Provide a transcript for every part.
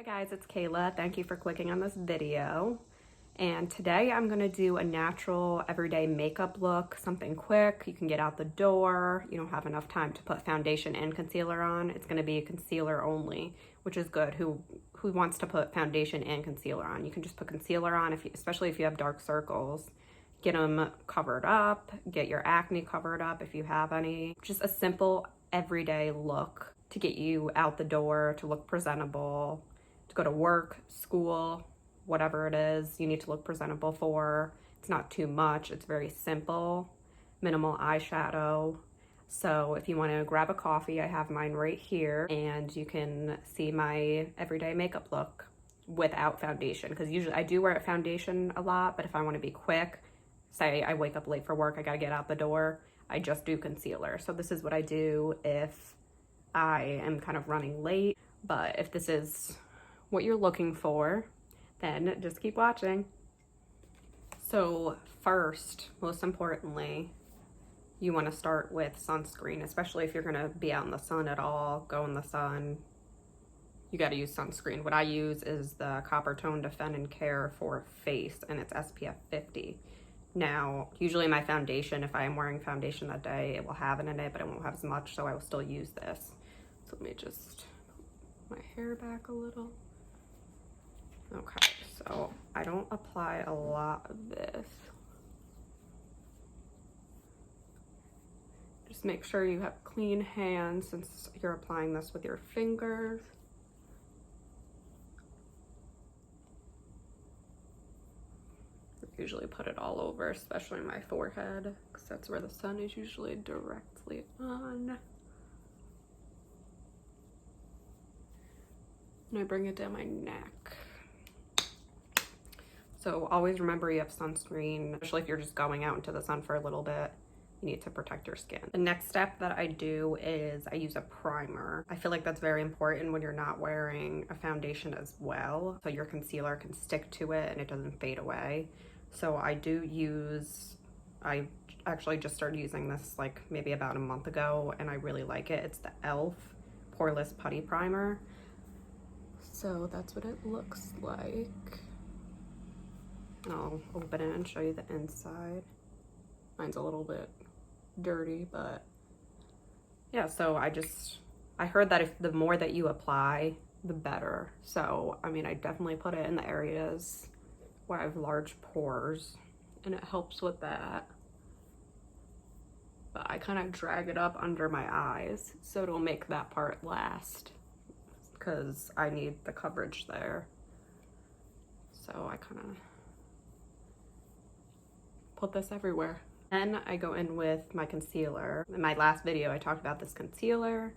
guys, it's Kayla. Thank you for clicking on this video. And today I'm gonna do a natural everyday makeup look, something quick. You can get out the door. You don't have enough time to put foundation and concealer on. It's gonna be a concealer only, which is good. Who wants to put foundation and concealer on? You can just put concealer on, especially if you have dark circles. Get them covered up, get your acne covered up if you have any. Just a simple everyday look to get you out the door, to look presentable, to go to work, school, whatever it is you need to look presentable for. It's not too much, it's very simple, minimal eyeshadow. So if you want to grab a coffee, I have mine right here, and you can see my everyday makeup look without foundation, because usually I do wear foundation a lot, but if I want to be quick, say I wake up late for work, I gotta get out the door, I just do concealer. So this is what I do if I am kind of running late. But if this is what you're looking for, then just keep watching. So first, most importantly, you want to start with sunscreen, especially if you're going to be out in the sun at all, go in the sun, you got to use sunscreen. What I use is the Coppertone Defend and Care for face, and it's SPF 50. Now, usually my foundation, if I am wearing foundation that day, it will have it in it, but it won't have as much, so I will still use this. So let me just put my hair back a little. Okay, so I don't apply a lot of this. Just make sure you have clean hands since you're applying this with your fingers. Usually put it all over, especially my forehead, because that's where the sun is usually directly on. And I bring it down my neck. So always remember you have sunscreen, especially if you're just going out into the sun for a little bit. You need to protect your skin. The next step that I do is I use a primer. I feel like that's very important when you're not wearing a foundation as well, so your concealer can stick to it and it doesn't fade away. So I actually just started using this like maybe about a month ago, and I really like it. It's the e.l.f. Poreless Putty Primer. So that's what it looks like. I'll open it and show you the inside. Mine's a little bit dirty, but yeah, so I heard that if the more that you apply, the better. So, I mean, I definitely put it in the areas where I have large pores, and it helps with that. But I kind of drag it up under my eyes, so it'll make that part last, because I need the coverage there. So I kind of put this everywhere. Then I go in with my concealer. In my last video, I talked about this concealer.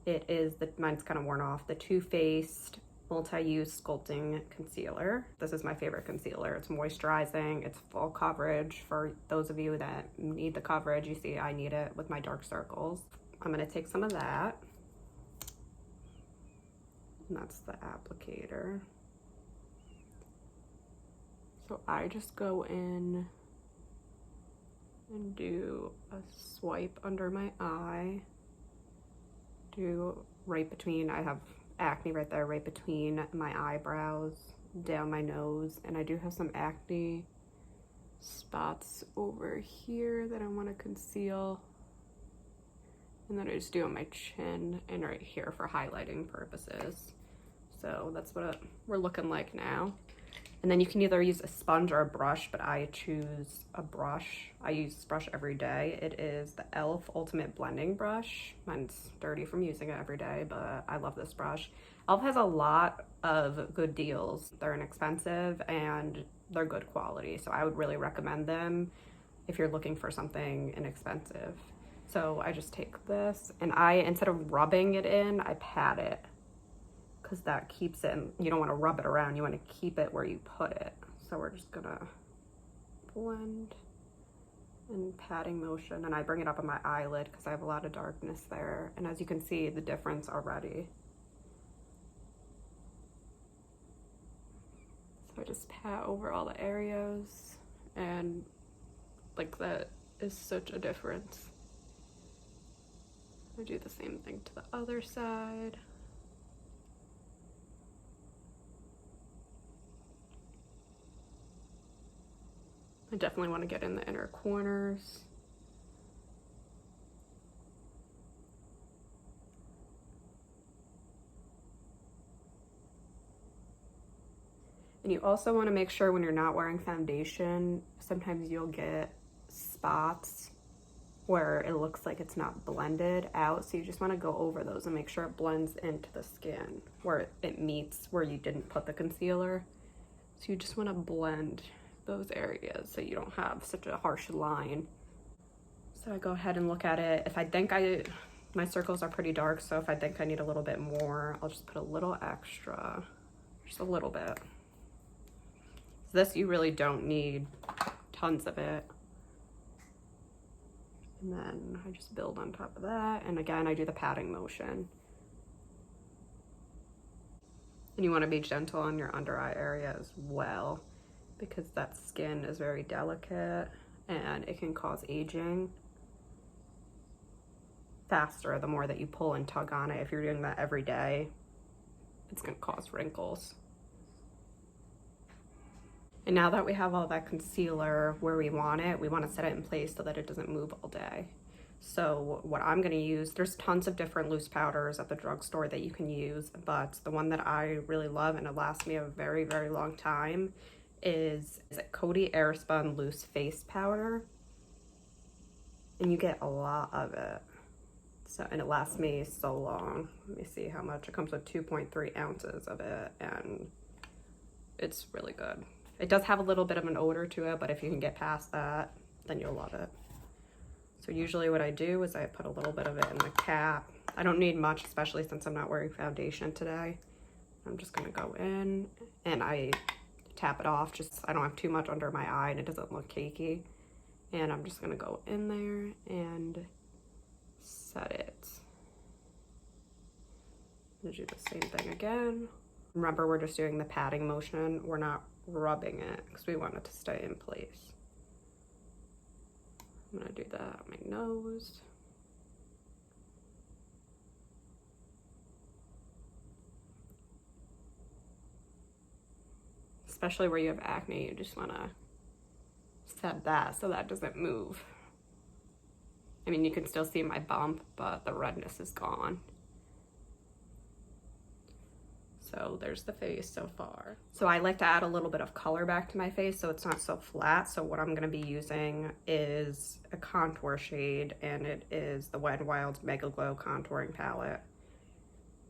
It is, mine's kind of worn off, the Too Faced Multi-Use Sculpting Concealer. This is my favorite concealer. It's moisturizing, it's full coverage. For those of you that need the coverage, you see I need it with my dark circles. I'm gonna take some of that. And that's the applicator. So I just go in and do a swipe under my eye. Do right between, I have acne right there, right between my eyebrows, down my nose, and I do have some acne spots over here that I want to conceal. And then I just do on my chin and right here for highlighting purposes. So that's what we're looking like now. And then you can either use a sponge or a brush, but I choose a brush. I use this brush every day. It is the e.l.f. Ultimate Blending Brush. Mine's dirty from using it every day, but I love this brush. e.l.f. has a lot of good deals. They're inexpensive and they're good quality. So I would really recommend them if you're looking for something inexpensive. So I just take this and instead of rubbing it in, I pat it, because that keeps it, and you don't want to rub it around, you want to keep it where you put it. So we're just gonna blend in patting motion, and I bring it up on my eyelid because I have a lot of darkness there, and as you can see the difference already. So I just pat over all the areas, and like that is such a difference. I do the same thing to the other side. I definitely want to get in the inner corners. And you also want to make sure when you're not wearing foundation, sometimes you'll get spots where it looks like it's not blended out. So you just want to go over those and make sure it blends into the skin where it meets where you didn't put the concealer. So you just want to blend those areas so you don't have such a harsh line. So I go ahead and look at it. If I think my circles are pretty dark, so if I think I need a little bit more, I'll just put a little extra, just a little bit. So this, you really don't need tons of it. And then I just build on top of that. And again, I do the patting motion. And you want to be gentle on your under eye area as well, because that skin is very delicate and it can cause aging faster the more that you pull and tug on it. If you're doing that every day, it's going to cause wrinkles. And now that we have all that concealer where we want to set it in place so that it doesn't move all day. So what I'm going to use, there's tons of different loose powders at the drugstore that you can use, but the one that I really love and it lasts me a very, very long time is Coty Airspun Loose Face Powder. And you get a lot of it. So, and it lasts me so long. Let me see how much. It comes with 2.3 ounces of it, and it's really good. It does have a little bit of an odor to it, but if you can get past that, then you'll love it. So usually what I do is I put a little bit of it in the cap. I don't need much, especially since I'm not wearing foundation today. I'm just gonna go in and I tap it off. Just, I don't have too much under my eye and it doesn't look cakey. And I'm just gonna go in there and set it. I'm gonna do the same thing again. Remember, we're just doing the patting motion. We're not rubbing it because we want it to stay in place. I'm gonna do that on my nose. Especially where you have acne, you just wanna set that so that doesn't move. I mean, you can still see my bump, but the redness is gone. So there's the face so far. So I like to add a little bit of color back to my face so it's not so flat. So what I'm gonna be using is a contour shade, and it is the Wet n Wild's Megaglo contouring palette.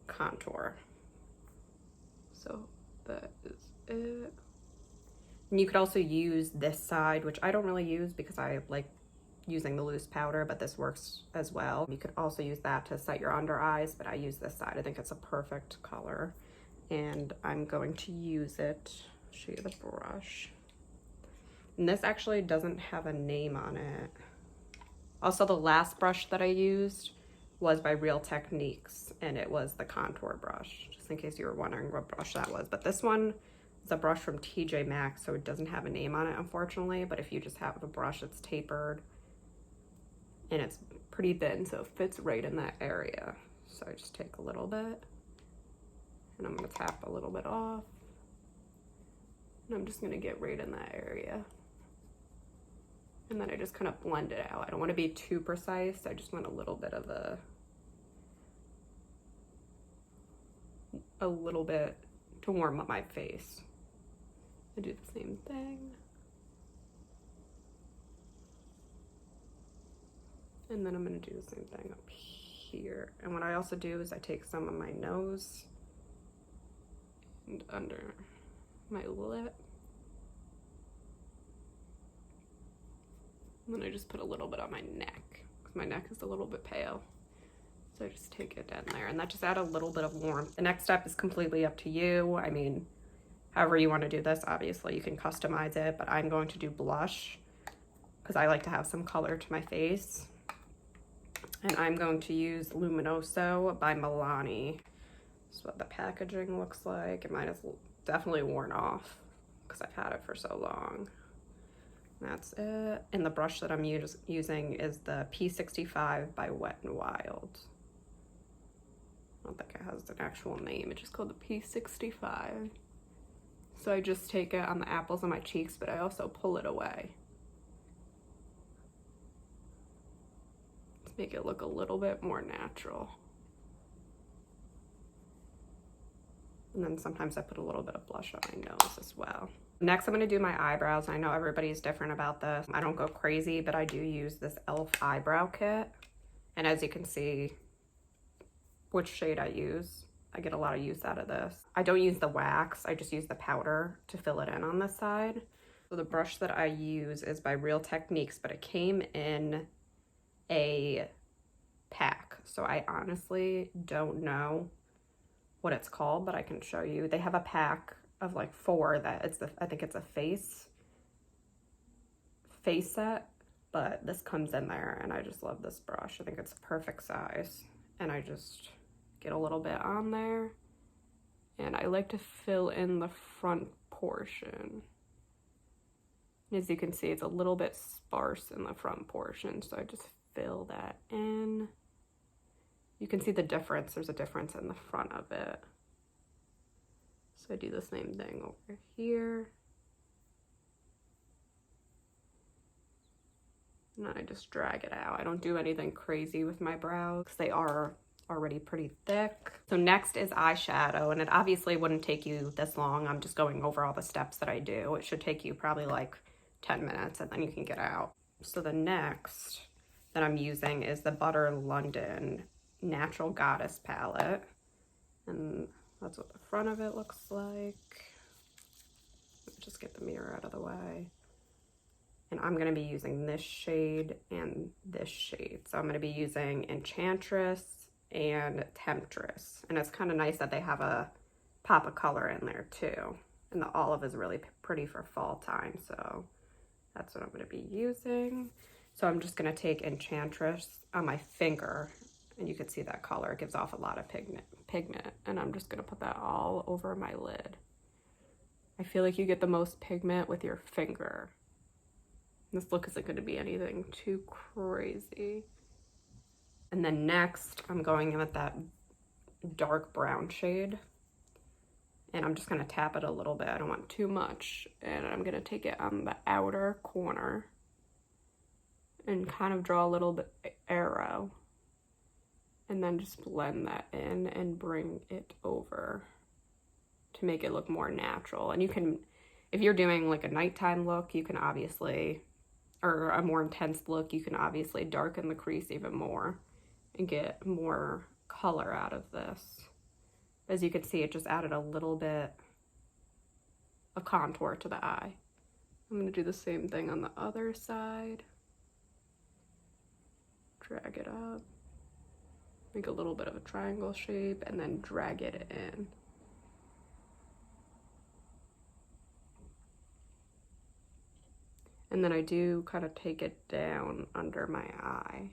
Contour. So that is it. And you could also use this side, which I don't really use because I like using the loose powder, but this works as well. You could also use that to set your under eyes, but I use this side. I think it's a perfect color. And I'm going to use it, show you the brush. And this actually doesn't have a name on it. Also, the last brush that I used was by Real Techniques, and it was the contour brush, just in case you were wondering what brush that was. But this one is a brush from TJ Maxx, so it doesn't have a name on it, unfortunately. But if you just have a brush that's tapered, and it's pretty thin, so it fits right in that area. So I just take a little bit. And I'm gonna tap a little bit off. And I'm just gonna get right in that area. And then I just kind of blend it out. I don't wanna be too precise. I just want a little bit of a little bit to warm up my face. I do the same thing. And then I'm gonna do the same thing up here. And what I also do is I take some of my nose and under my lip. And then I just put a little bit on my neck, because my neck is a little bit pale. So I just take it down there, and that just add a little bit of warmth. The next step is completely up to you. I mean, however you want to do this, obviously you can customize it, but I'm going to do blush, because I like to have some color to my face. And I'm going to use Luminoso by Milani. This is what the packaging looks like. Mine is definitely worn off because I've had it for so long. That's it. And the brush that I'm using is the P65 by Wet n Wild. I don't think it has an actual name. It's just called the P65. So I just take it on the apples of my cheeks, but I also pull it away. make it look a little bit more natural. And then sometimes I put a little bit of blush on my nose as well. Next, I'm gonna do my eyebrows. I know everybody's different about this. I don't go crazy, but I do use this e.l.f. eyebrow kit. And as you can see, which shade I use, I get a lot of use out of this. I don't use the wax, I just use the powder to fill it in on this side. So the brush that I use is by Real Techniques, but it came in a pack. So I honestly don't know what it's called, but I can show you. They have a pack of like 4 that it's I think it's a face set, but this comes in there, and I just love this brush. I think it's a perfect size, and I just get a little bit on there, and I like to fill in the front portion. And as you can see, it's a little bit sparse in the front portion, so I just fill that in. You can see the difference. There's a difference in the front of it. So I do the same thing over here. And then I just drag it out. I don't do anything crazy with my brows because they are already pretty thick. So next is eyeshadow, and it obviously wouldn't take you this long. I'm just going over all the steps that I do. It should take you probably like 10 minutes, and then you can get out. So the next that I'm using is the Butter London Natural Goddess palette, and that's what the front of it looks like. Let me just get the mirror out of the way. And I'm going to be using this shade and this shade. So I'm going to be using Enchantress and Temptress, and it's kind of nice that they have a pop of color in there too, and the olive is really pretty for fall time, so that's what I'm going to be using. So I'm just going to take Enchantress on my finger, and you can see that color. It gives off a lot of pigment, and I'm just going to put that all over my lid. I feel like you get the most pigment with your finger. This look isn't going to be anything too crazy. And then next, I'm going in with that dark brown shade, and I'm just going to tap it a little bit. I don't want too much, and I'm going to take it on the outer corner and kind of draw a little bit arrow, and then just blend that in and bring it over to make it look more natural. And you can, if you're doing like a nighttime look, you can obviously, or a more intense look, you can obviously darken the crease even more and get more color out of this. As you can see, it just added a little bit of contour to the eye. I'm going to do the same thing on the other side. Drag it up, make a little bit of a triangle shape, and then drag it in. And then I do kind of take it down under my eye.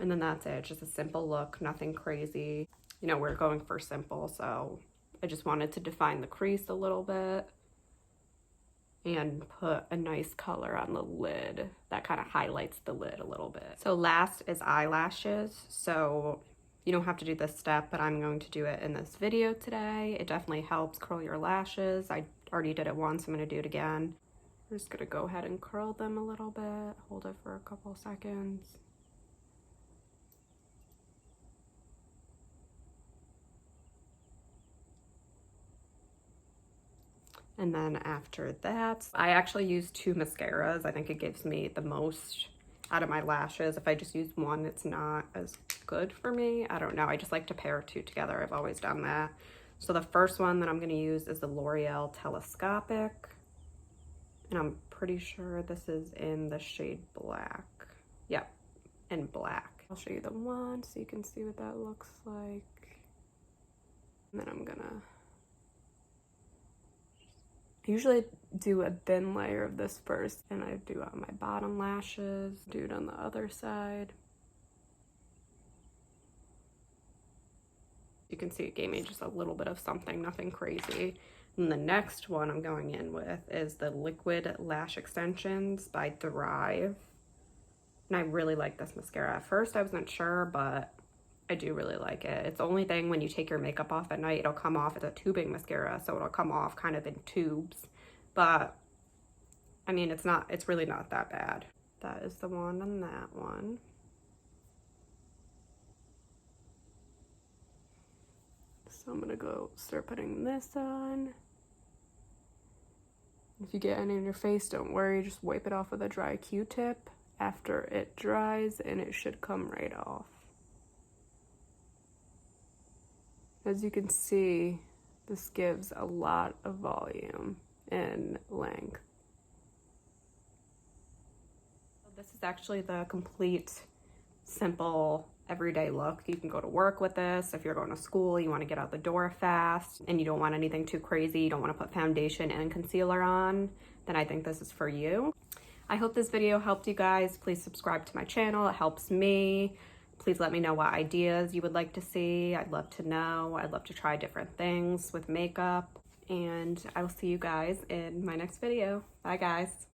And then that's it, just a simple look, nothing crazy. You know, we're going for simple, so I just wanted to define the crease a little bit and put a nice color on the lid that kind of highlights the lid a little bit. So last is eyelashes. So you don't have to do this step, but I'm going to do it in this video today. It definitely helps curl your lashes. I already did it once, I'm gonna do it again. I'm just gonna go ahead and curl them a little bit, hold it for a couple seconds. And then after that, I actually use 2 mascaras. I think it gives me the most out of my lashes. If I just use one, it's not as good for me. I don't know, I just like to pair 2 together. I've always done that. So the first one that I'm gonna use is the L'Oreal Telescopic. And I'm pretty sure this is in the shade black. Yep, in black. I'll show you the one so you can see what that looks like. And then I'm gonna I usually do a thin layer of this first, and I do on my bottom lashes, do it on the other side. You can see it gave me just a little bit of something, nothing crazy. And the next one I'm going in with is the Liquid Lash Extensions by Thrive. And I really like this mascara. At first I wasn't sure, but I do really like it. It's the only thing when you take your makeup off at night, it'll come off. It's a tubing mascara, so it'll come off kind of in tubes. But I mean, it's really not that bad. That is the wand on that one. So I'm gonna start putting this on. If you get any in your face, don't worry, just wipe it off with a dry Q-tip after it dries and it should come right off. As you can see, this gives a lot of volume and length. This is actually the complete, simple, everyday look. You can go to work with this. If you're going to school, you want to get out the door fast, and you don't want anything too crazy, you don't want to put foundation and concealer on, then I think this is for you. I hope this video helped you guys. Please subscribe to my channel. It helps me. Please let me know what ideas you would like to see. I'd love to know. I'd love to try different things with makeup. And I will see you guys in my next video. Bye, guys.